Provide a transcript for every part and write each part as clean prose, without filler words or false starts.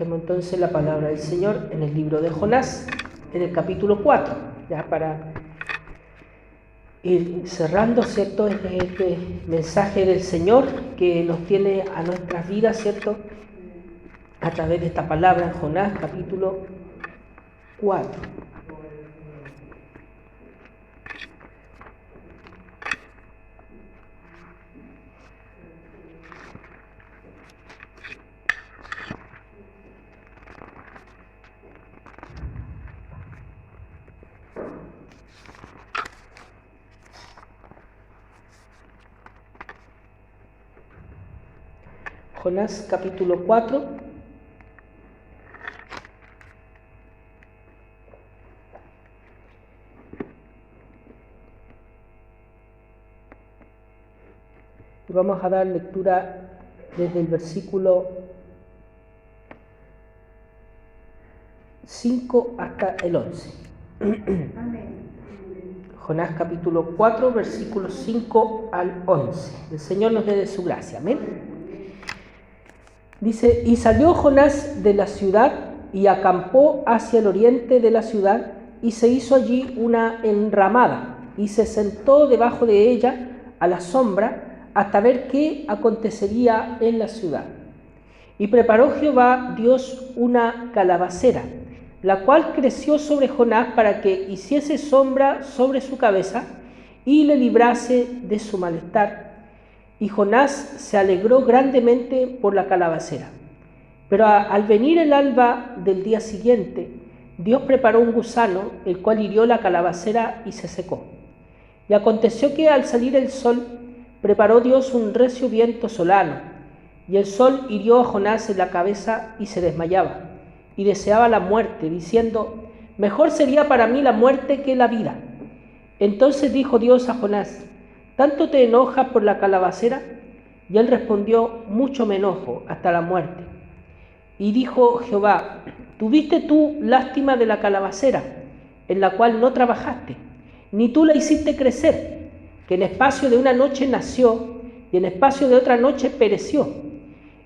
Busquemos entonces la palabra del Señor en el libro de Jonás, en el capítulo 4, ya para ir cerrando, ¿cierto?, este mensaje del Señor que nos tiene a nuestras vidas, ¿cierto?, a través de esta palabra en Jonás, capítulo 4. Jonás capítulo 4, y vamos a dar lectura desde el versículo 5 hasta el 11. Jonás capítulo 4, versículos 5 al 11. El Señor nos dé de su gracia. Amén. Dice: y salió Jonás de la ciudad y acampó hacia el oriente de la ciudad, y se hizo allí una enramada, y se sentó debajo de ella a la sombra hasta ver qué acontecería en la ciudad. Y preparó Jehová Dios una calabacera, la cual creció sobre Jonás para que hiciese sombra sobre su cabeza y le librase de su malestar. Y Jonás se alegró grandemente por la calabacera. Pero al venir el alba del día siguiente, Dios preparó un gusano, el cual hirió la calabacera y se secó. Y aconteció que al salir el sol, preparó Dios un recio viento solano, y el sol hirió a Jonás en la cabeza y se desmayaba, y deseaba la muerte, diciendo: mejor sería para mí la muerte que la vida. Entonces dijo Dios a Jonás: ¿tanto te enojas por la calabacera? Y él respondió: mucho me enojo, hasta la muerte. Y dijo Jehová: ¿tuviste tú lástima de la calabacera, en la cual no trabajaste, ni tú la hiciste crecer, que en espacio de una noche nació, y en espacio de otra noche pereció?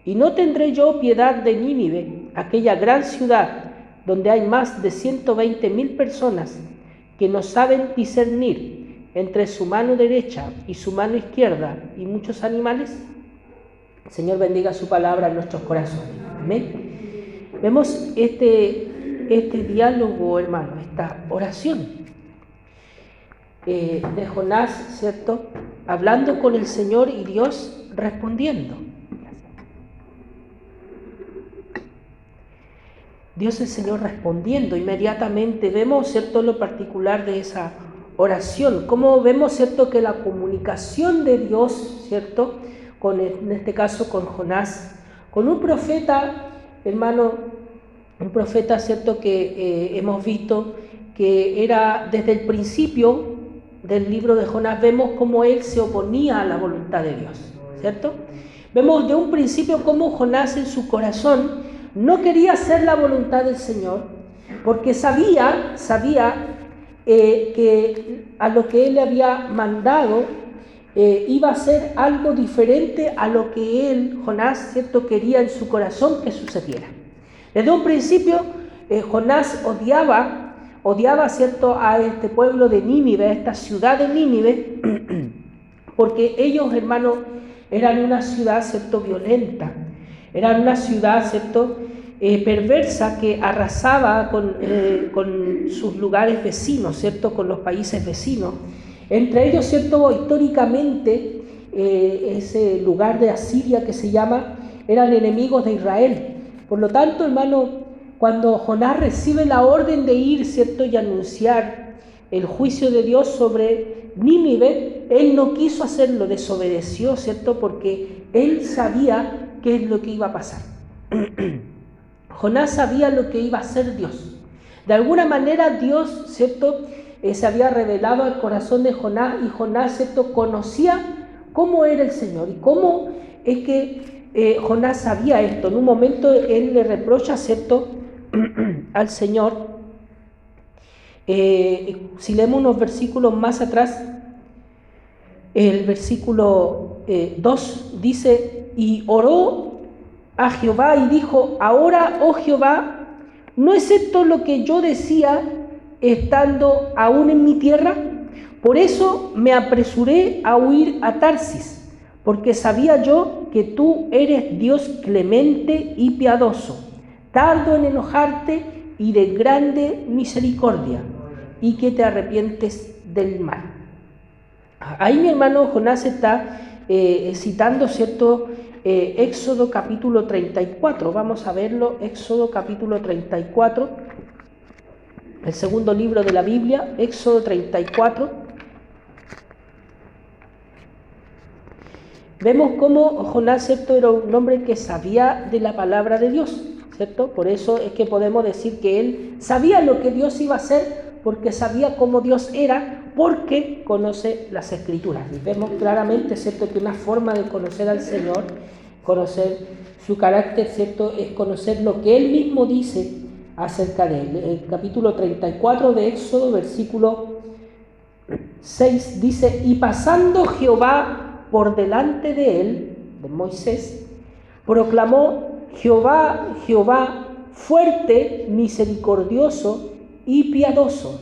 ¿Y no tendré yo piedad de Nínive, aquella gran ciudad, donde hay más de 120,000 personas, que no saben discernir entre su mano derecha y su mano izquierda, y muchos animales? El Señor bendiga su palabra en nuestros corazones. Amén. Vemos este diálogo, hermano, esta oración de Jonás, ¿cierto?, hablando con el Señor y Dios respondiendo. Dios el Señor respondiendo inmediatamente. Vemos, ¿cierto?, lo particular de esa oración, cómo vemos, ¿cierto?, que la comunicación de Dios, ¿cierto?, en este caso con Jonás, con un profeta, hermano, un profeta, ¿cierto?, que hemos visto que era desde el principio del libro de Jonás, vemos cómo él se oponía a la voluntad de Dios, ¿cierto? Vemos de un principio cómo Jonás en su corazón no quería hacer la voluntad del Señor, porque sabía que a lo que él le había mandado iba a ser algo diferente a lo que él, Jonás, ¿cierto?, quería en su corazón que sucediera. Desde un principio Jonás odiaba, ¿cierto?, a este pueblo de Nínive, a esta ciudad de Nínive, porque ellos, hermanos, eran una ciudad, ¿cierto?, violenta, eran una ciudad, ¿cierto?, perversa, que arrasaba con sus lugares vecinos, ¿cierto?, con los países vecinos. Entre ellos, ¿cierto?, históricamente, ese lugar de Asiria que se llama, eran enemigos de Israel. Por lo tanto, hermano, cuando Jonás recibe la orden de ir, ¿cierto?, y anunciar el juicio de Dios sobre Nínive, él no quiso hacerlo, desobedeció, ¿cierto?, porque él sabía qué es lo que iba a pasar. Jonás sabía lo que iba a hacer Dios. De alguna manera Dios, ¿cierto?, se había revelado al corazón de Jonás, y Jonás, ¿cierto?, conocía cómo era el Señor y cómo es que Jonás sabía esto. En un momento él le reprocha, ¿cierto?, al Señor. Si leemos unos versículos más atrás, el versículo 2 dice: y oró a Jehová y dijo: ahora, oh Jehová, ¿no es esto lo que yo decía estando aún en mi tierra? Por eso me apresuré a huir a Tarsis, porque sabía yo que tú eres Dios clemente y piadoso, tardo en enojarte y de grande misericordia, y que te arrepientes del mal. Ahí mi hermano Jonás está citando, ¿cierto?, Éxodo capítulo 34. Vamos a verlo, Éxodo capítulo 34, el segundo libro de la Biblia, Éxodo 34. Vemos cómo Jonás, ¿cierto?, era un hombre que sabía de la palabra de Dios, ¿cierto? Por eso es que podemos decir que él sabía lo que Dios iba a hacer, porque sabía cómo Dios era, porque conoce las Escrituras. Y vemos claramente, ¿cierto?, que una forma de conocer al Señor, conocer su carácter, ¿cierto?, es conocer lo que Él mismo dice acerca de Él. El capítulo 34 de Éxodo, versículo 6, dice: y pasando Jehová por delante de él, de Moisés, proclamó: Jehová, Jehová, fuerte, misericordioso y piadoso,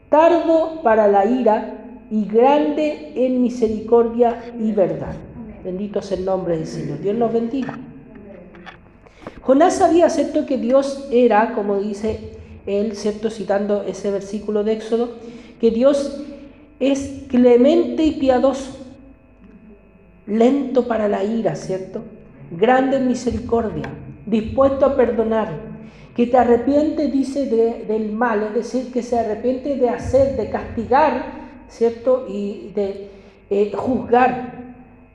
tardo para la ira y grande en misericordia y verdad. Bendito sea el nombre del Señor. Dios nos bendiga. Jonás sabía, ¿cierto?, que Dios era, como dice él, ¿cierto?, citando ese versículo de Éxodo, que Dios es clemente y piadoso, lento para la ira, ¿cierto?, grande en misericordia, dispuesto a perdonar, que te arrepiente, dice, del mal, es decir, que se arrepiente de hacer, de castigar, ¿cierto?, y de juzgar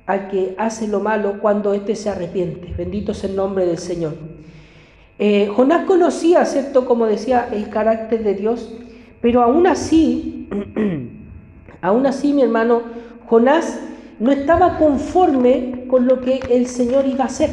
al que hace lo malo cuando éste se arrepiente. Bendito sea el nombre del Señor. Jonás conocía, ¿cierto?, como decía, el carácter de Dios, pero aún así, mi hermano, Jonás no estaba conforme con lo que el Señor iba a hacer.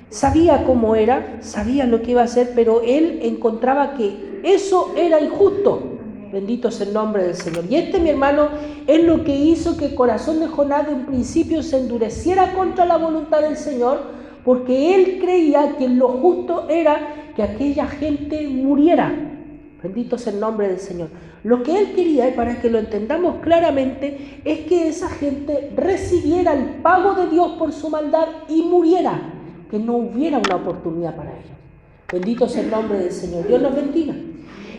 Sabía cómo era, sabía lo que iba a hacer, pero él encontraba que eso era injusto. Bendito sea el nombre del Señor. Y mi hermano, es lo que hizo que el corazón de Jonás de un principio se endureciera contra la voluntad del Señor, porque él creía que lo justo era que aquella gente muriera. Bendito sea el nombre del Señor. Lo que él quería, y para que lo entendamos claramente, es que esa gente recibiera el pago de Dios por su maldad y muriera, que no hubiera una oportunidad para ellos. Bendito sea el nombre del Señor. Dios nos bendiga.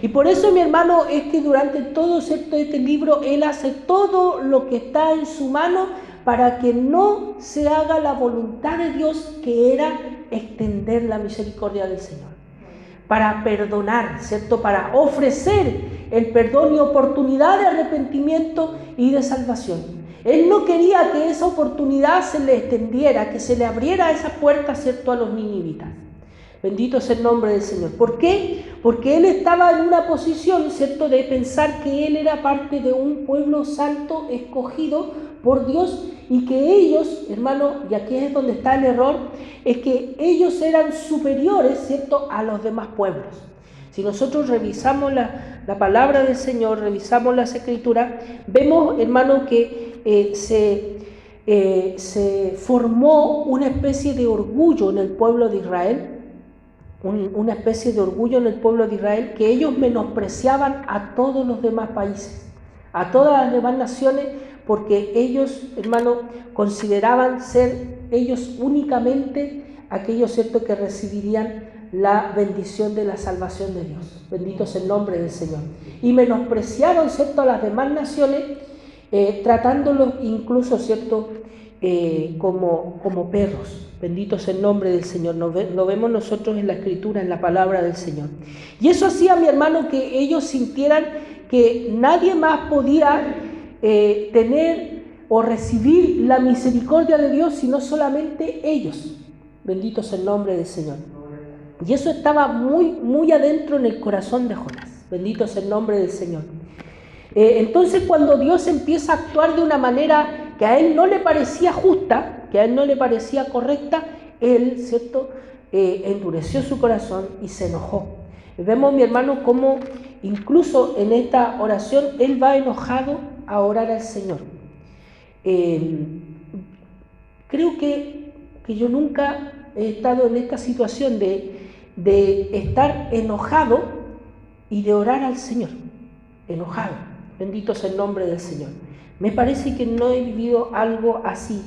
Y por eso, mi hermano, es que durante todo este libro, él hace todo lo que está en su mano para que no se haga la voluntad de Dios, que era extender la misericordia del Señor, para perdonar, ¿cierto?, para ofrecer el perdón y oportunidad de arrepentimiento y de salvación. Él no quería que esa oportunidad se le extendiera, que se le abriera esa puerta, ¿cierto?, a los ninivitas. Bendito sea el nombre del Señor. ¿Por qué? Porque él estaba en una posición, ¿cierto?, de pensar que él era parte de un pueblo santo escogido por Dios, y que ellos, hermano, y aquí es donde está el error, es que ellos eran superiores, ¿cierto?, a los demás pueblos. Si nosotros revisamos la palabra del Señor, revisamos las Escrituras, vemos, hermano, que se formó una especie de orgullo en el pueblo de Israel, una especie de orgullo en el pueblo de Israel, que ellos menospreciaban a todos los demás países, a todas las demás naciones, porque ellos, hermano, consideraban ser ellos únicamente aquellos, ¿cierto?, que recibirían la bendición de la salvación de Dios. Bendito sea el nombre del Señor. Y menospreciaron, ¿cierto?, a las demás naciones, tratándolos incluso, ¿cierto?, como perros. Bendito sea el nombre del Señor. Lo vemos nosotros en la Escritura, en la palabra del Señor. Y eso hacía, mi hermano, que ellos sintieran que nadie más podía tener o recibir la misericordia de Dios, sino solamente ellos. Bendito sea el nombre del Señor. Y eso estaba muy, muy adentro en el corazón de Jonás. Bendito sea el nombre del Señor. Entonces, cuando Dios empieza a actuar de una manera que a él no le parecía justa, que a él no le parecía correcta, él, ¿cierto?, endureció su corazón y se enojó. Vemos, mi hermano, cómo incluso en esta oración él va enojado a orar al Señor. Creo que yo nunca he estado en esta situación de estar enojado y de orar al Señor. Enojado. Bendito sea el nombre del Señor. Me parece que no he vivido algo así.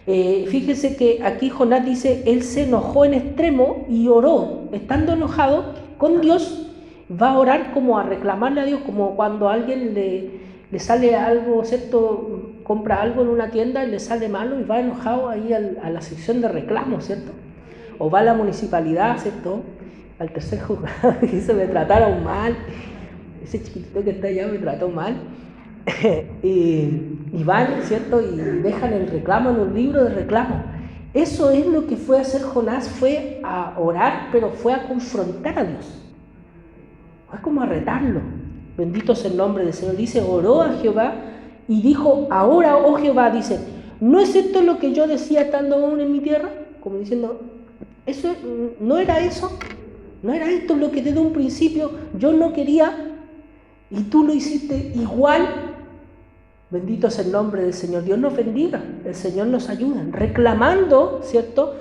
Fíjese que aquí Jonás dice, él se enojó en extremo y oró, estando enojado con Dios, va a orar como a reclamarle a Dios, como cuando a alguien le sale algo, ¿cierto? Compra algo en una tienda y le sale malo y va enojado ahí a la sección de reclamos, ¿cierto? O va a la municipalidad, ¿cierto? Al tercer juzgado y dice, me trataron mal, ese chiquitito que está allá me trató mal. y van, ¿cierto? Y dejan el reclamo en un libro de reclamo. Eso es lo que fue a hacer Jonás, fue a orar, pero fue a confrontar a Dios. Fue como a retarlo. Bendito sea el nombre del Señor. Dice, oró a Jehová y dijo, ahora, oh Jehová, dice, ¿no es esto lo que yo decía estando aún en mi tierra? Como diciendo, eso no era eso, no era esto lo que desde un principio yo no quería y tú lo hiciste igual. Bendito sea el nombre del Señor. Dios nos bendiga, el Señor nos ayuda, reclamando, ¿cierto?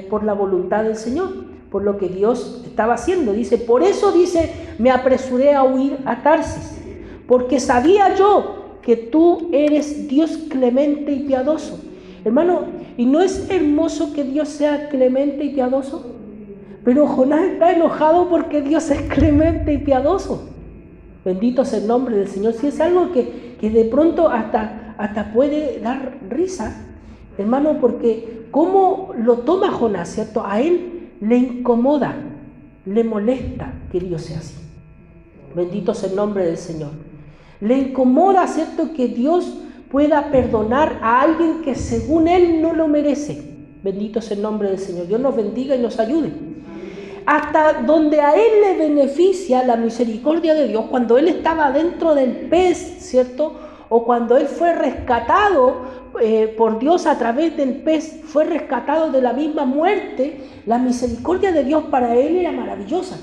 Por la voluntad del Señor, por lo que Dios estaba haciendo. Dice, por eso dice, me apresuré a huir a Tarsis, porque sabía yo que tú eres Dios clemente y piadoso. Hermano, ¿y no es hermoso que Dios sea clemente y piadoso? Pero Jonás está enojado porque Dios es clemente y piadoso. Bendito sea el nombre del Señor. Si es algo que de pronto hasta puede dar risa, hermano, porque ¿cómo lo toma Jonás, cierto? A él le incomoda, le molesta que Dios sea así. Bendito sea el nombre del Señor. Le incomoda, cierto, que Dios pueda perdonar a alguien que según él no lo merece. Bendito sea el nombre del Señor. Dios nos bendiga y nos ayude. Hasta donde a él le beneficia la misericordia de Dios, cuando él estaba dentro del pez, ¿cierto? O cuando él fue rescatado por Dios a través del pez, fue rescatado de la misma muerte, la misericordia de Dios para él era maravillosa.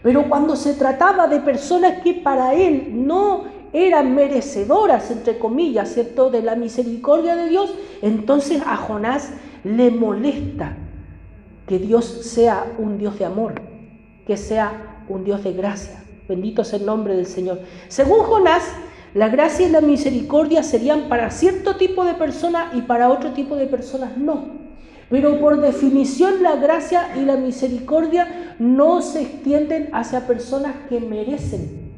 Pero cuando se trataba de personas que para él no eran merecedoras, entre comillas, ¿cierto?, de la misericordia de Dios, entonces a Jonás le molesta que Dios sea un Dios de amor, que sea un Dios de gracia. Bendito sea el nombre del Señor. Según Jonás, la gracia y la misericordia serían para cierto tipo de personas y para otro tipo de personas no. Pero por definición la gracia y la misericordia no se extienden hacia personas que merecen.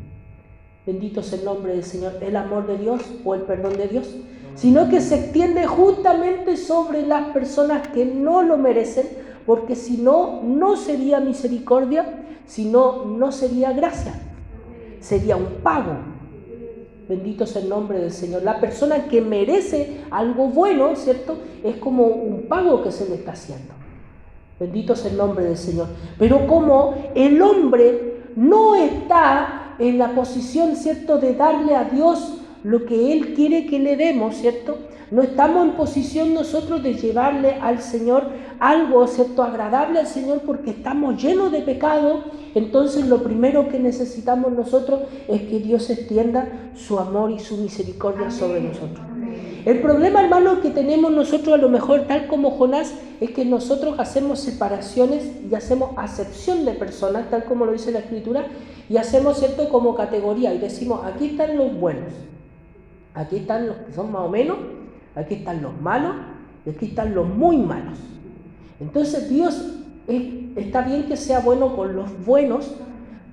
Bendito sea el nombre del Señor, el amor de Dios o el perdón de Dios, sino que se extiende justamente sobre las personas que no lo merecen, porque si no, no sería misericordia, si no, no sería gracia, sería un pago. Bendito sea el nombre del Señor. La persona que merece algo bueno, ¿cierto?, es como un pago que se le está haciendo. Bendito sea el nombre del Señor. Pero como el hombre no está en la posición, ¿cierto?, de darle a Dios lo que Él quiere que le demos, ¿cierto?, no estamos en posición nosotros de llevarle al Señor algo, ¿cierto?, agradable al Señor, porque estamos llenos de pecado. Entonces lo primero que necesitamos nosotros es que Dios extienda su amor y su misericordia sobre nosotros. El problema, hermano, que tenemos nosotros a lo mejor, tal como Jonás, es que nosotros hacemos separaciones y hacemos acepción de personas, tal como lo dice la Escritura, y hacemos, ¿cierto?, como categoría, y decimos, aquí están los buenos, aquí están los que son más o menos, aquí están los malos y aquí están los muy malos. Entonces Dios está bien que sea bueno con los buenos,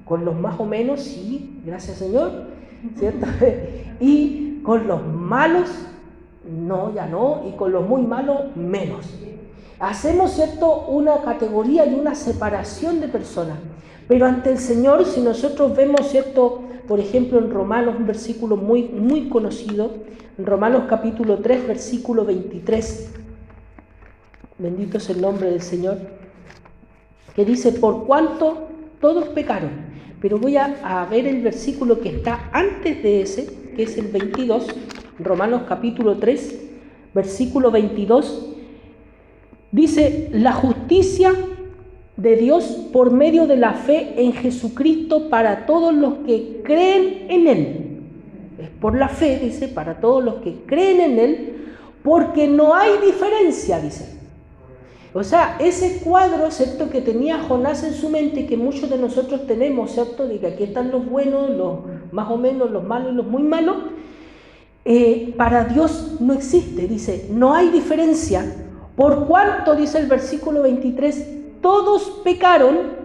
con los más o menos, sí, gracias Señor, ¿cierto? Y con los malos, no, ya no, y con los muy malos, menos. Hacemos, ¿cierto?, una categoría y una separación de personas. Pero ante el Señor, si nosotros vemos, ¿cierto?, por ejemplo, en Romanos, un versículo muy, muy conocido, en Romanos capítulo 3, versículo 23, bendito es el nombre del Señor, que dice, por cuanto todos pecaron. Pero voy a ver el versículo que está antes de ese, que es el 22, Romanos capítulo 3, versículo 22, dice, la justicia de Dios por medio de la fe en Jesucristo para todos los que creen en Él. Es por la fe, dice, para todos los que creen en Él, porque no hay diferencia, dice. O sea, ese cuadro, ¿cierto?, que tenía Jonás en su mente, que muchos de nosotros tenemos, ¿cierto?, de que aquí están los buenos, los más o menos, los malos y los muy malos, para Dios no existe. Dice, no hay diferencia, por cuanto, dice el versículo 23, todos pecaron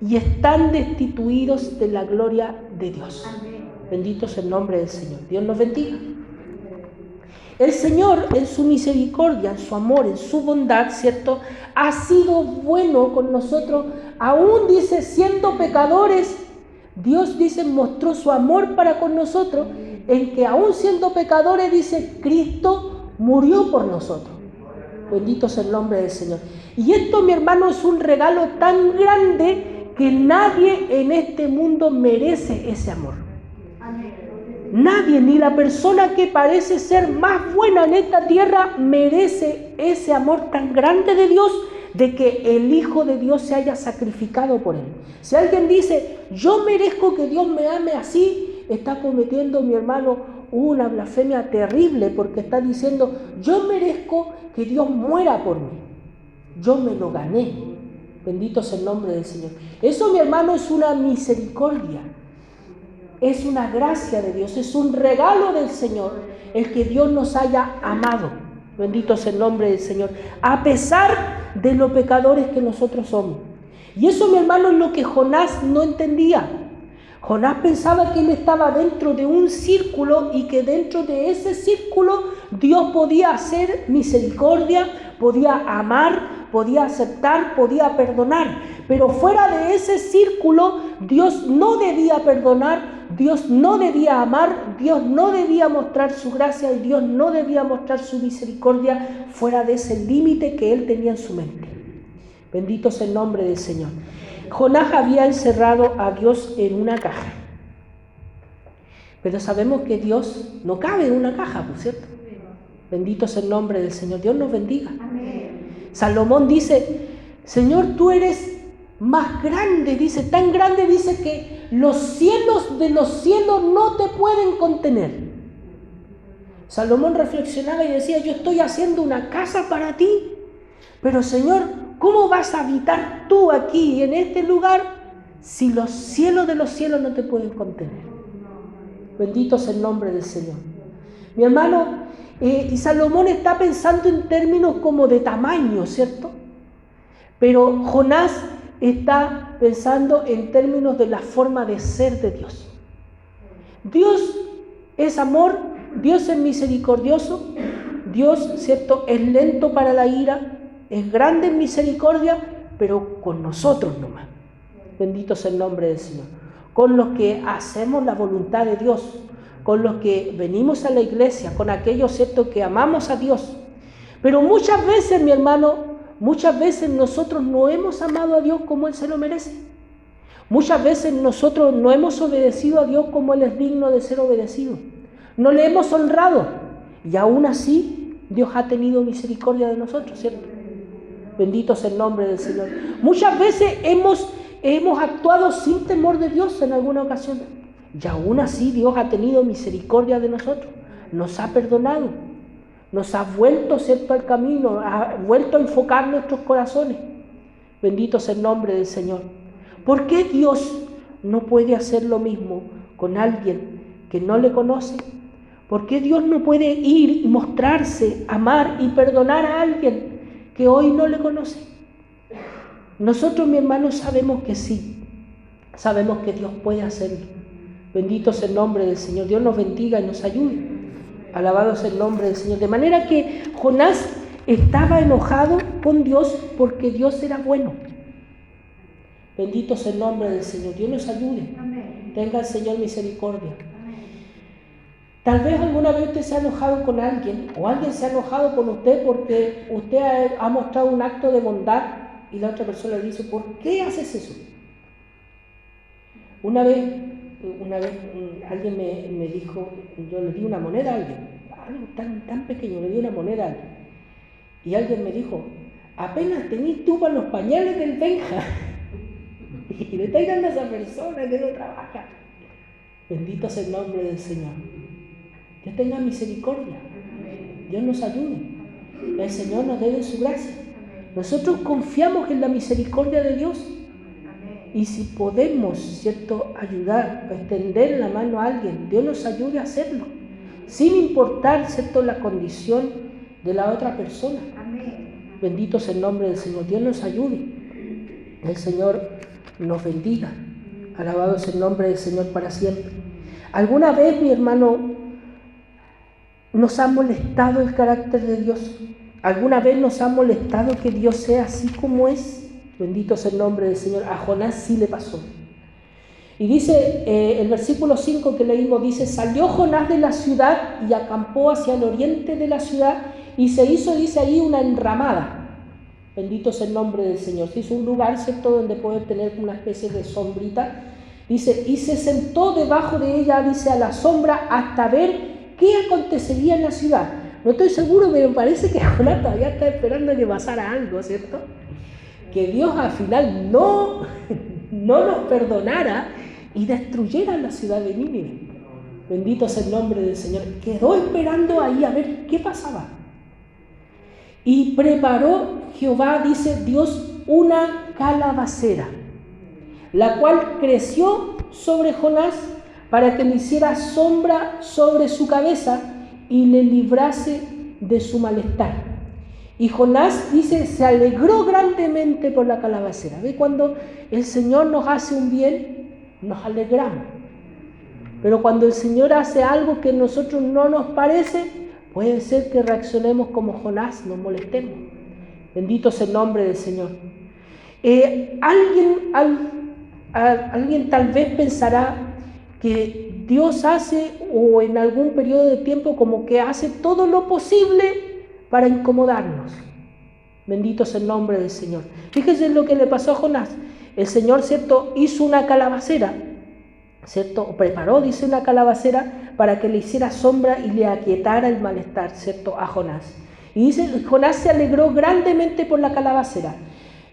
y están destituidos de la gloria de Dios. Amén. Bendito es el nombre del Señor. Dios nos bendiga. El Señor, en su misericordia, en su amor, en su bondad, ¿cierto?, ha sido bueno con nosotros. Aún, dice, siendo pecadores, Dios, dice, mostró su amor para con nosotros, en que aún siendo pecadores, dice, Cristo murió por nosotros. Bendito es el nombre del Señor. Y esto, mi hermano, es un regalo tan grande que nadie en este mundo merece ese amor. Nadie, ni la persona que parece ser más buena en esta tierra, merece ese amor tan grande de Dios, de que el Hijo de Dios se haya sacrificado por él. Si alguien dice, yo merezco que Dios me ame así, está cometiendo, mi hermano, una blasfemia terrible, porque está diciendo, yo merezco que Dios muera por mí. Yo me lo gané. Bendito es el nombre del Señor. Eso, mi hermano, es una misericordia. Es una gracia de Dios, es un regalo del Señor, el que Dios nos haya amado. Bendito es el nombre del Señor, a pesar de los pecadores que nosotros somos. Y eso, mi hermano, es lo que Jonás no entendía. Jonás pensaba que él estaba dentro de un círculo y que dentro de ese círculo Dios podía hacer misericordia, podía amar, podía aceptar, podía perdonar. Pero fuera de ese círculo, Dios no debía perdonar, Dios no debía amar, Dios no debía mostrar su gracia y Dios no debía mostrar su misericordia fuera de ese límite que él tenía en su mente. Bendito es el nombre del Señor. Jonás había encerrado a Dios en una caja. Pero sabemos que Dios no cabe en una caja, ¿por cierto? Bendito es el nombre del Señor. Dios nos bendiga. Amén. Salomón dice, Señor, tú eres más grande, dice, tan grande, dice que los cielos de los cielos no te pueden contener. Salomón reflexionaba y decía, yo estoy haciendo una casa para ti, pero Señor, ¿cómo vas a habitar tú aquí en este lugar si los cielos de los cielos no te pueden contener? Bendito es el nombre del Señor. Mi hermano, y Salomón está pensando en términos como de tamaño, ¿cierto? Pero Jonás está pensando en términos de la forma de ser de Dios. Dios es amor, Dios es misericordioso, Dios, ¿cierto?, es lento para la ira, es grande en misericordia, pero con nosotros nomás. Bendito es el nombre del Señor. Con los que hacemos la voluntad de Dios, con los que venimos a la iglesia, con aquellos, ¿cierto?, que amamos a Dios. Pero muchas veces, mi hermano, muchas veces nosotros no hemos amado a Dios como Él se lo merece. Muchas veces nosotros no hemos obedecido a Dios como Él es digno de ser obedecido. No le hemos honrado. Y aún así, Dios ha tenido misericordia de nosotros, ¿cierto? Bendito es el nombre del Señor. Muchas veces hemos actuado sin temor de Dios en alguna ocasión. Y aún así Dios ha tenido misericordia de nosotros. Nos ha perdonado. Nos ha vuelto, ¿cierto?, al camino. Ha vuelto a enfocar nuestros corazones. Bendito es el nombre del Señor. ¿Por qué Dios no puede hacer lo mismo con alguien que no le conoce? ¿Por qué Dios no puede ir y mostrarse, amar y perdonar a alguien que hoy no le conoce? Nosotros, mi hermano, sabemos que sí. Sabemos que Dios puede hacerlo. Bendito es el nombre del Señor. Dios nos bendiga y nos ayude. Alabado es el nombre del Señor. De manera que Jonás estaba enojado con Dios porque Dios era bueno. Bendito es el nombre del Señor. Dios nos ayude. Amén. Tenga el Señor misericordia. Amén. Tal vez alguna vez usted se ha enojado con alguien o alguien se ha enojado con usted porque usted ha mostrado un acto de bondad y la otra persona le dice, ¿por qué haces eso? Una vez alguien me dijo, yo le di una moneda a alguien, algo tan pequeño, le di una moneda a alguien. Y alguien me dijo, apenas tenés tú para los pañales del Benja. Y le estáis dando a esa persona que no trabaja. Bendito es el nombre del Señor. Dios tenga misericordia. Dios nos ayude. El Señor nos debe su gracia. Nosotros confiamos en la misericordia de Dios. Y si podemos, ¿cierto?, ayudar, extender la mano a alguien, Dios nos ayude a hacerlo, sin importar, ¿cierto?, la condición de la otra persona. Amén. Bendito sea el nombre del Señor. Dios nos ayude. El Señor nos bendiga. Alabado sea el nombre del Señor para siempre. ¿Alguna vez, mi hermano, nos ha molestado el carácter de Dios? ¿Alguna vez nos ha molestado que Dios sea así como es? Bendito sea el nombre del Señor. A Jonás sí le pasó. Y dice, el versículo 5 que leímos, dice, salió Jonás de la ciudad y acampó hacia el oriente de la ciudad y se hizo, dice ahí, una enramada. Bendito sea el nombre del Señor. Se hizo un lugar, ¿cierto?, donde poder tener una especie de sombrita. Dice, y se sentó debajo de ella, dice, a la sombra hasta ver qué acontecería en la ciudad. No estoy seguro, pero me parece que Jonás todavía está esperando que pasara algo, ¿cierto? Que Dios al final no nos perdonara y destruyera la ciudad de Nínive. Bendito sea el nombre del Señor. Quedó esperando ahí a ver qué pasaba. Y preparó Jehová, dice Dios, una calabacera, la cual creció sobre Jonás para que le hiciera sombra sobre su cabeza y le librase de su malestar. Y Jonás, dice, se alegró grandemente por la calabacera. ¿Ve? Cuando el Señor nos hace un bien, nos alegramos. Pero cuando el Señor hace algo que a nosotros no nos parece, puede ser que reaccionemos como Jonás, nos molestemos. Bendito sea el nombre del Señor. Alguien tal vez pensará que Dios hace, o en algún periodo de tiempo, como que hace todo lo posible para incomodarnos. Bendito sea el nombre del Señor. Fíjense lo que le pasó a Jonás. El Señor, ¿cierto?, hizo una calabacera, ¿cierto? Preparó, dice, una calabacera para que le hiciera sombra y le aquietara el malestar, ¿cierto?, a Jonás. Y dice, Jonás se alegró grandemente por la calabacera.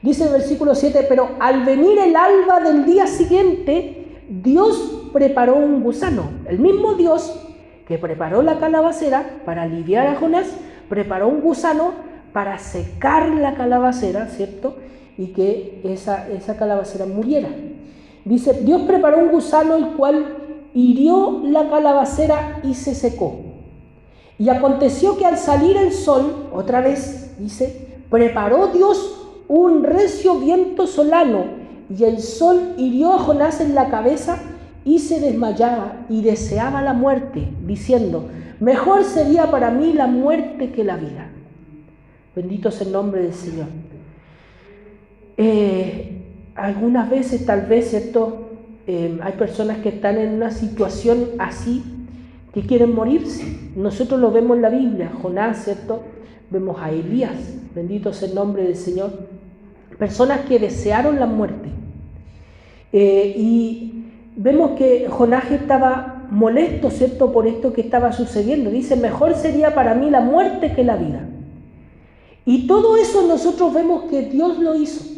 Dice el versículo 7, pero al venir el alba del día siguiente, Dios preparó un gusano. El mismo Dios que preparó la calabacera para aliviar a Jonás, preparó un gusano para secar la calabacera, ¿cierto?, y que esa calabacera muriera. Dice, Dios preparó un gusano el cual hirió la calabacera y se secó. Y aconteció que al salir el sol, otra vez, dice, preparó Dios un recio viento solano, y el sol hirió a Jonás en la cabeza y se desmayaba y deseaba la muerte, diciendo, mejor sería para mí la muerte que la vida. Bendito sea el nombre del Señor. Algunas veces, tal vez, ¿cierto?, hay personas que están en una situación así, que quieren morirse. Nosotros lo vemos en la Biblia, Jonás, ¿cierto? Vemos a Elías, bendito sea el nombre del Señor. Personas que desearon la muerte. Y vemos que Jonás estaba molesto, ¿cierto?, por esto que estaba sucediendo. Dice, mejor sería para mí la muerte que la vida. Y todo eso nosotros vemos que Dios lo hizo.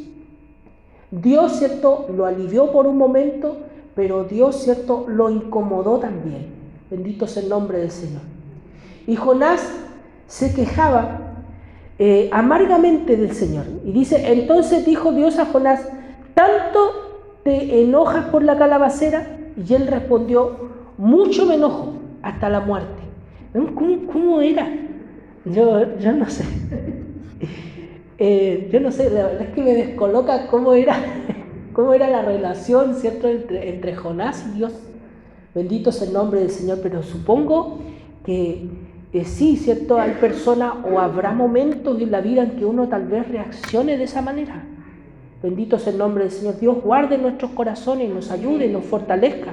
Dios, ¿cierto?, lo alivió por un momento, pero Dios, ¿cierto?, lo incomodó también. Bendito sea el nombre del Señor. Y Jonás se quejaba amargamente del Señor. Y dice, entonces dijo Dios a Jonás, ¿tanto te enojas por la calabacera? Y él respondió, mucho me enojo, hasta la muerte. ¿Cómo era? Yo no sé. Yo no sé, la verdad es que me descoloca cómo era la relación, ¿cierto?, entre Jonás y Dios. Bendito sea el nombre del Señor, pero supongo que sí, ¿cierto?, hay personas o habrá momentos en la vida en que uno tal vez reaccione de esa manera. Bendito sea el nombre del Señor. Dios guarde nuestros corazones, nos ayude, nos fortalezca,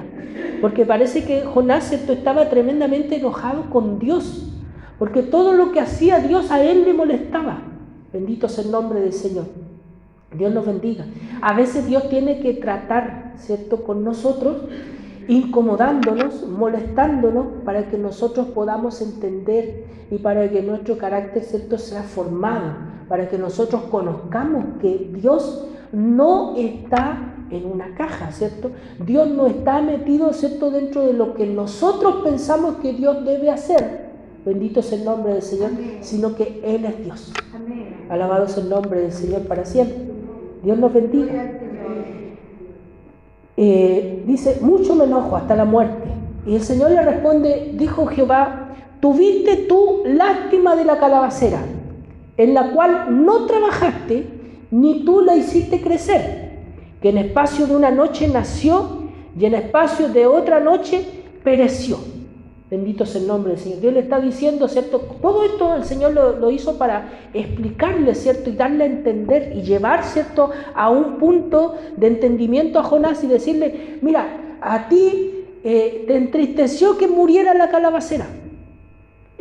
porque parece que Jonás, ¿cierto?, estaba tremendamente enojado con Dios, porque todo lo que hacía Dios a él le molestaba. Bendito sea el nombre del Señor. Dios nos bendiga. A veces Dios tiene que tratar, ¿cierto?, con nosotros, incomodándonos, molestándonos, para que nosotros podamos entender y para que nuestro carácter, ¿cierto?, sea formado, para que nosotros conozcamos que Dios no está en una caja, ¿cierto? Dios no está metido, ¿cierto?, dentro de lo que nosotros pensamos que Dios debe hacer. Bendito sea el nombre del Señor. Amén. Sino que Él es Dios. Amén. Alabado sea el nombre del Señor para siempre. Dios nos bendiga. Dice, mucho me enojo hasta la muerte. Y el Señor le responde, dijo Jehová, tuviste tú lástima de la calabacera, en la cual no trabajaste, ni tú la hiciste crecer, que en espacio de una noche nació, y en espacio de otra noche pereció. Bendito sea el nombre del Señor. Dios le está diciendo, ¿cierto? Todo esto el Señor lo hizo para explicarle, ¿cierto? Y darle a entender y llevar, ¿cierto? A un punto de entendimiento a Jonás y decirle, mira, a ti te entristeció que muriera la calabacera.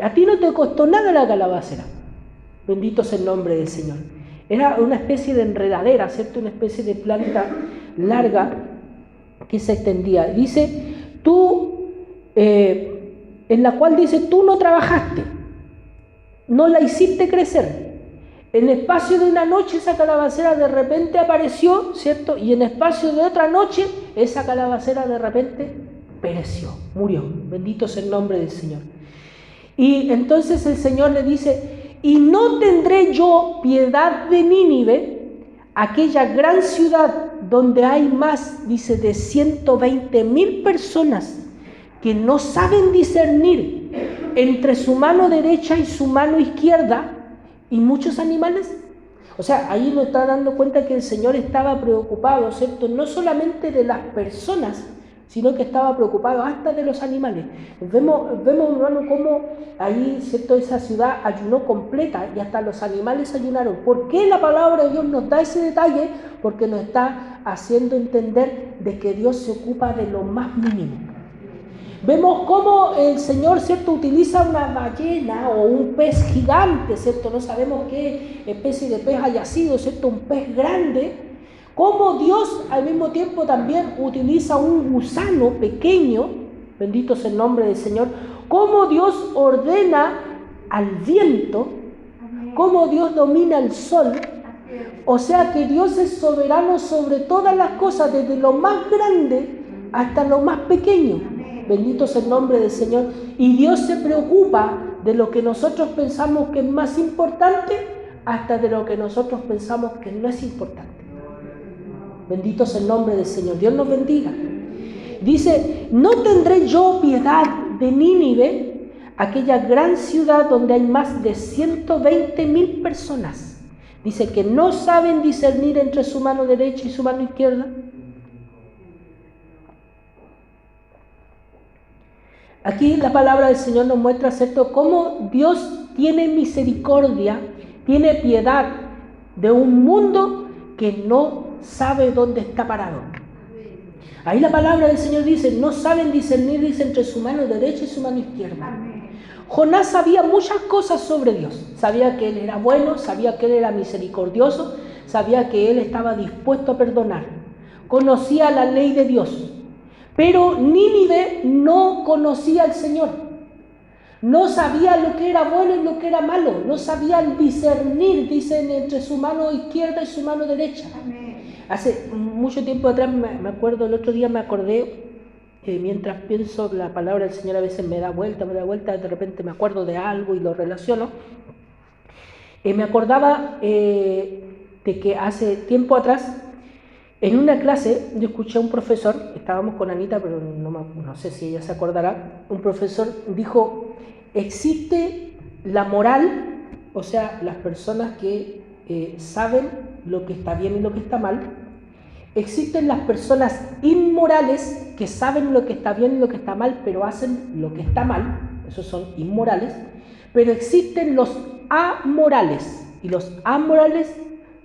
A ti no te costó nada la calabacera. Bendito sea el nombre del Señor. Era una especie de enredadera, ¿cierto? Una especie de planta larga que se extendía. Dice, en la cual dice, tú no trabajaste, no la hiciste crecer. En espacio de una noche esa calabacera de repente apareció, ¿cierto? Y en espacio de otra noche esa calabacera de repente pereció, murió. Bendito sea el nombre del Señor. Y entonces el Señor le dice, y no tendré yo piedad de Nínive, aquella gran ciudad donde hay más, dice, de 120,000 personas que no saben discernir entre su mano derecha y su mano izquierda, y muchos animales. O sea, ahí nos está dando cuenta que el Señor estaba preocupado, ¿cierto? No solamente de las personas, sino que estaba preocupado hasta de los animales. Vemos hermano, cómo ahí, ¿cierto? Esa ciudad ayunó completa y hasta los animales ayunaron. ¿Por qué la palabra de Dios nos da ese detalle? Porque nos está haciendo entender de que Dios se ocupa de lo más mínimo. Vemos cómo el Señor, ¿cierto?, utiliza una ballena o un pez gigante, ¿cierto? No sabemos qué especie de pez haya sido, ¿cierto? Un pez grande. Cómo Dios al mismo tiempo también utiliza un gusano pequeño, bendito sea el nombre del Señor. Cómo Dios ordena al viento, cómo Dios domina el sol. O sea que Dios es soberano sobre todas las cosas, desde lo más grande hasta lo más pequeño. Bendito sea el nombre del Señor. Y Dios se preocupa de lo que nosotros pensamos que es más importante hasta de lo que nosotros pensamos que no es importante. Bendito sea el nombre del Señor. Dios nos bendiga. Dice, no tendré yo piedad de Nínive, aquella gran ciudad donde hay más de 120,000 personas. Dice que no saben discernir entre su mano derecha y su mano izquierda. Aquí la palabra del Señor nos muestra, ¿cierto?, cómo Dios tiene misericordia, tiene piedad de un mundo que no sabe dónde está parado. Ahí la palabra del Señor dice, no saben discernir, dice, entre su mano derecha y su mano izquierda. Jonás sabía muchas cosas sobre Dios. Sabía que Él era bueno, sabía que Él era misericordioso, sabía que Él estaba dispuesto a perdonar. Conocía la ley de Dios. Pero Nínive no conocía al Señor. No sabía lo que era bueno y lo que era malo. No sabía discernir, dicen, entre su mano izquierda y su mano derecha. Hace mucho tiempo atrás, me acuerdo, el otro día me acordé, mientras pienso la palabra del Señor a veces me da vuelta, de repente me acuerdo de algo y lo relaciono. Me acordaba de que hace tiempo atrás, en una clase, yo escuché a un profesor, estábamos con Anita, pero no sé si ella se acordará, un profesor dijo, existe la moral, o sea, las personas que saben lo que está bien y lo que está mal. Existen las personas inmorales que saben lo que está bien y lo que está mal, pero hacen lo que está mal, esos son inmorales. Pero existen los amorales, y los amorales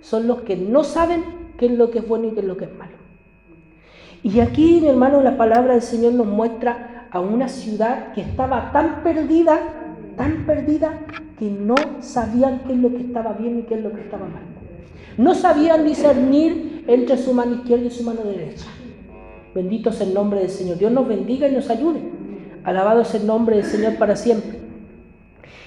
son los que no saben qué es lo que es bueno y qué es lo que es malo. Y aquí, mi hermano, la palabra del Señor nos muestra a una ciudad que estaba tan perdida, que no sabían qué es lo que estaba bien y qué es lo que estaba mal. No sabían discernir entre su mano izquierda y su mano derecha. Bendito sea el nombre del Señor. Dios nos bendiga y nos ayude. Alabado sea el nombre del Señor para siempre.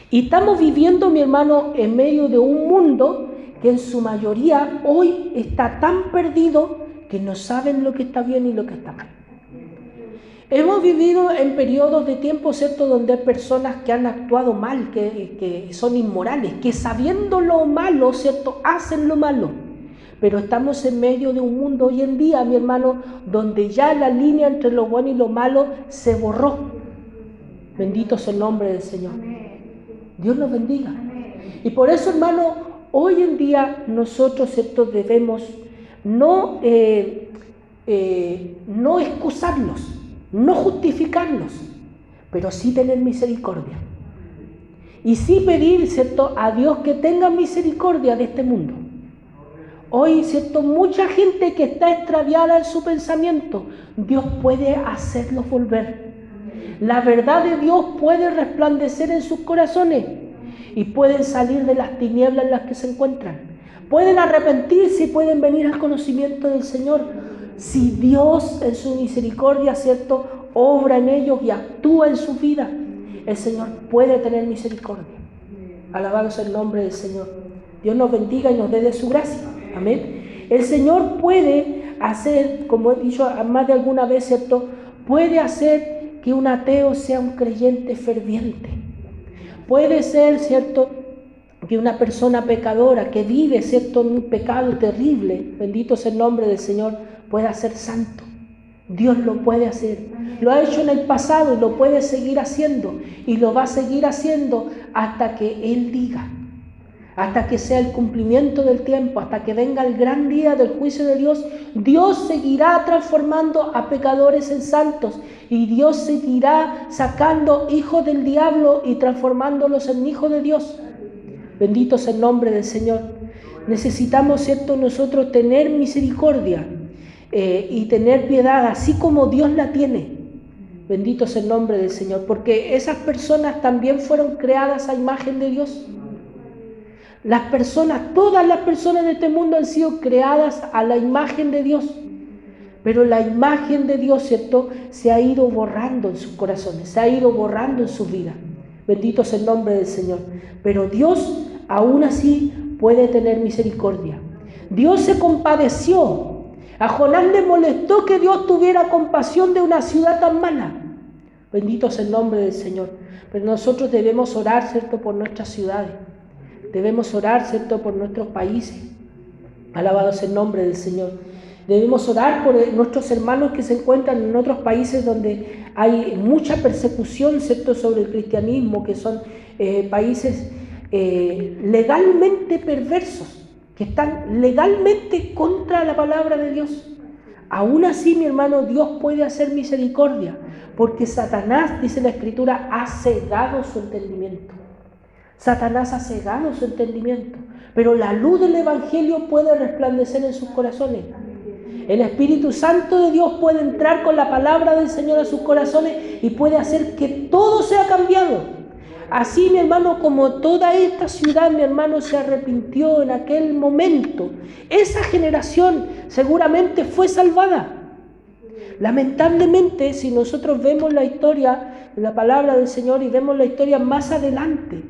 Y estamos viviendo, mi hermano, en medio de un mundo que en su mayoría hoy está tan perdido que no saben lo que está bien y lo que está mal. Hemos vivido en periodos de tiempo, ¿cierto?, donde hay personas que han actuado mal, que son inmorales, que sabiendo lo malo, ¿cierto?, hacen lo malo. Pero estamos en medio de un mundo hoy en día, mi hermano, donde ya la línea entre lo bueno y lo malo se borró. Bendito sea el nombre del Señor. Dios nos bendiga. Y por eso, hermano, hoy en día nosotros, ¿cierto?, debemos no excusarlos, no justificarlos, pero sí tener misericordia. Y sí pedir, ¿cierto?, a Dios que tenga misericordia de este mundo. Hoy, ¿cierto?, mucha gente que está extraviada en su pensamiento, Dios puede hacerlos volver. La verdad de Dios puede resplandecer en sus corazones y pueden salir de las tinieblas en las que se encuentran. Pueden arrepentirse y pueden venir al conocimiento del Señor. Si Dios en su misericordia, ¿cierto?, obra en ellos y actúa en su vida, el Señor puede tener misericordia. Alabado sea el nombre del Señor. Dios nos bendiga y nos dé de su gracia. Amén. El Señor puede hacer, como he dicho más de alguna vez, ¿cierto?, puede hacer que un ateo sea un creyente ferviente. Puede ser, ¿cierto?, que una persona pecadora que vive, ¿cierto?, en un pecado terrible, bendito sea el nombre del Señor, pueda ser santo. Dios lo puede hacer. Lo ha hecho en el pasado y lo puede seguir haciendo. Y lo va a seguir haciendo hasta que Él diga. Hasta que sea el cumplimiento del tiempo, hasta que venga el gran día del juicio de Dios. Dios seguirá transformando a pecadores en santos. Y Dios seguirá sacando hijos del diablo y transformándolos en hijos de Dios. Bendito sea el nombre del Señor. Necesitamos, ¿cierto?, nosotros tener misericordia y tener piedad, así como Dios la tiene. Bendito sea el nombre del Señor, porque esas personas también fueron creadas a imagen de Dios. Las personas, todas las personas de este mundo han sido creadas a la imagen de Dios. Pero la imagen de Dios, ¿cierto?, se ha ido borrando en sus corazones, se ha ido borrando en sus vidas. Bendito sea el nombre del Señor. Pero Dios aún así puede tener misericordia. Dios se compadeció. A Jonás le molestó que Dios tuviera compasión de una ciudad tan mala. Bendito sea el nombre del Señor. Pero nosotros debemos orar, ¿cierto?, por nuestras ciudades. Debemos orar, ¿cierto?, por nuestros países. Alabado sea el nombre del Señor. Debemos orar por nuestros hermanos que se encuentran en otros países donde hay mucha persecución, ¿cierto?, sobre el cristianismo, que son países legalmente perversos, que están legalmente contra la palabra de Dios. Aún así, mi hermano, Dios puede hacer misericordia, porque Satanás, dice la Escritura, ha cegado su entendimiento. Satanás ha cegado su entendimiento, pero la luz del Evangelio puede resplandecer en sus corazones. El Espíritu Santo de Dios puede entrar con la palabra del Señor a sus corazones y puede hacer que todo sea cambiado. Así, mi hermano, como toda esta ciudad, mi hermano, se arrepintió en aquel momento, esa generación seguramente fue salvada. Lamentablemente, si nosotros vemos la historia de la palabra del Señor y vemos la historia más adelante,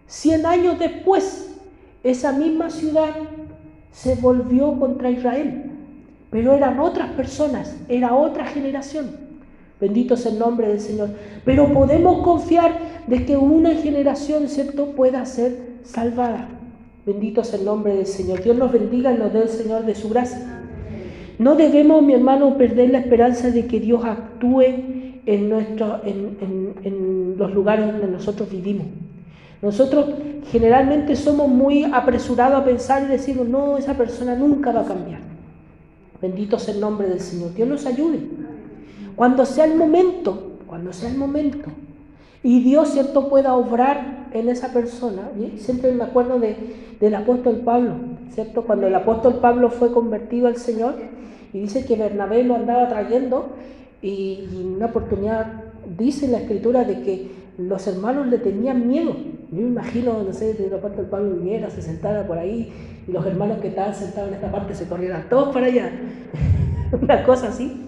100 años después, esa misma ciudad se volvió contra Israel. Pero eran otras personas, era otra generación. Bendito sea el nombre del Señor. Pero podemos confiar de que una generación, ¿cierto?, pueda ser salvada. Bendito sea el nombre del Señor. Dios nos bendiga y nos dé el Señor de su gracia. No debemos, mi hermano, perder la esperanza de que Dios actúe en los lugares donde nosotros vivimos. Nosotros generalmente somos muy apresurados a pensar y decimos, no, esa persona nunca va a cambiar. Bendito sea el nombre del Señor. Dios nos ayude. Cuando sea el momento, y Dios, ¿cierto?, pueda obrar en esa persona. ¿Sí? Siempre me acuerdo del apóstol Pablo, ¿cierto? Cuando el apóstol Pablo fue convertido al Señor, y dice que Bernabé lo andaba trayendo, y en una oportunidad dice en la Escritura de que los hermanos le tenían miedo. Yo me imagino, no sé, si el apóstol Pablo viniera, se sentara por ahí, y los hermanos que estaban sentados en esta parte se corrieran todos para allá. Una cosa así.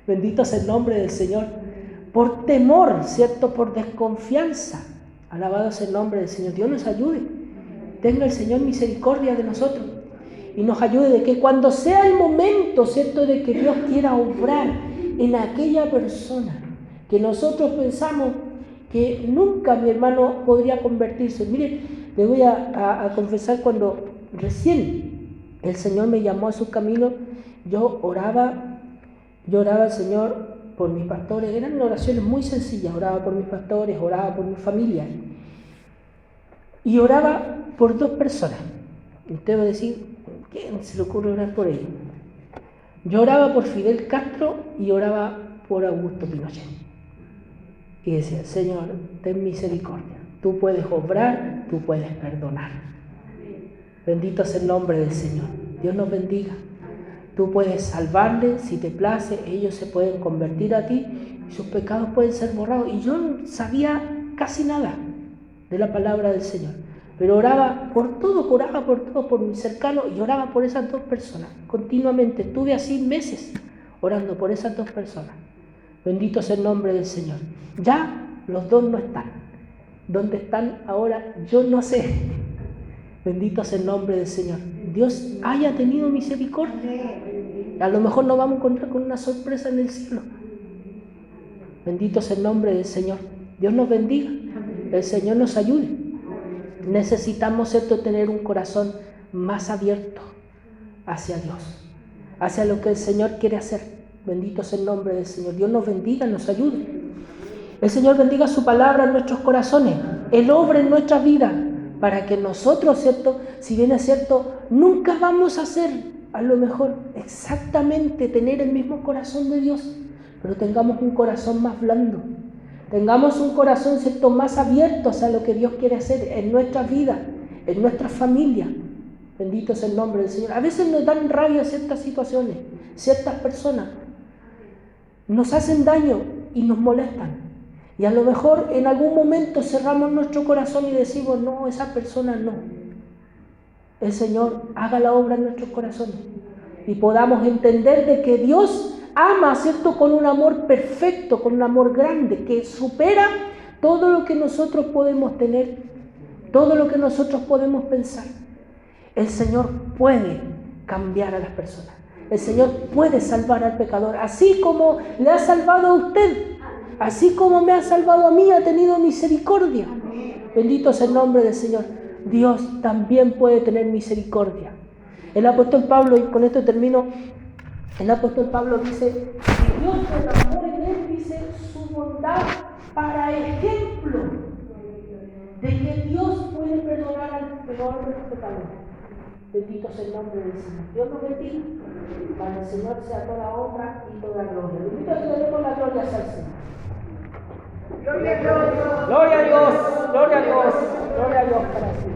Bendito sea el nombre del Señor. Por temor, ¿cierto?, por desconfianza. Alabado sea el nombre del Señor. Dios nos ayude. Tenga el Señor misericordia de nosotros. Y nos ayude de que cuando sea el momento, ¿cierto?, de que Dios quiera obrar en aquella persona que nosotros pensamos que nunca mi hermano podría convertirse. Mire, le voy a confesar, cuando recién el Señor me llamó a su camino, yo oraba al Señor por mis pastores. Eran oraciones muy sencillas. Oraba por mis pastores, oraba por mi familia. Y oraba por 2 personas. Usted va a decir, ¿quién se le ocurre orar por ellos? Yo oraba por Fidel Castro y oraba por Augusto Pinochet. Y decía, Señor, ten misericordia. Tú puedes obrar, tú puedes perdonar. Bendito sea el nombre del Señor. Dios nos bendiga. Tú puedes salvarles si te place, ellos se pueden convertir a ti y sus pecados pueden ser borrados. Y yo no sabía casi nada de la palabra del Señor, pero oraba por todos, por mis cercanos, y oraba por esas 2 personas continuamente. Estuve así meses orando por esas 2 personas. Bendito sea el nombre del Señor. Ya los 2 no están. ¿Dónde están ahora? Yo no sé. Bendito sea el nombre del Señor. Dios haya tenido misericordia. A lo mejor nos vamos a encontrar con una sorpresa en el cielo. Bendito sea el nombre del Señor. Dios nos bendiga. El Señor nos ayude. Necesitamos, ¿cierto?, tener un corazón más abierto hacia Dios, hacia lo que el Señor quiere hacer. Bendito sea el nombre del Señor. Dios nos bendiga, nos ayude. El Señor bendiga su palabra en nuestros corazones. Él obra en nuestra vida para que nosotros, ¿cierto?, si bien es cierto, nunca vamos a ser, a lo mejor, exactamente tener el mismo corazón de Dios, pero tengamos un corazón más blando. Tengamos un corazón, ¿cierto?, más abierto hacia lo que Dios quiere hacer en nuestra vida, en nuestra familia. Bendito sea el nombre del Señor. A veces nos dan rabia ciertas situaciones, ciertas personas. Nos hacen daño y nos molestan. Y a lo mejor en algún momento cerramos nuestro corazón y decimos, no, esa persona no. El Señor haga la obra en nuestros corazones y podamos entender de que Dios ama, ¿cierto?, con un amor perfecto, con un amor grande, que supera todo lo que nosotros podemos tener, todo lo que nosotros podemos pensar. El Señor puede cambiar a las personas. El Señor puede salvar al pecador, así como le ha salvado a usted, así como me ha salvado a mí, ha tenido misericordia. Bendito sea el nombre del Señor. Dios también puede tener misericordia. El apóstol Pablo, y con esto termino, el apóstol Pablo dice, que Dios por amor en él, dice, su bondad para ejemplo de que Dios puede perdonar al peor de los pecadores. Bendito sea el nombre del Señor. Dios nos bendiga. Para el Señor sea toda honra y toda gloria. Le invito a que le demos la gloria al Señor. Gloria a Dios. Gloria a Dios. Gloria a Dios. Gloria a Dios para siempre.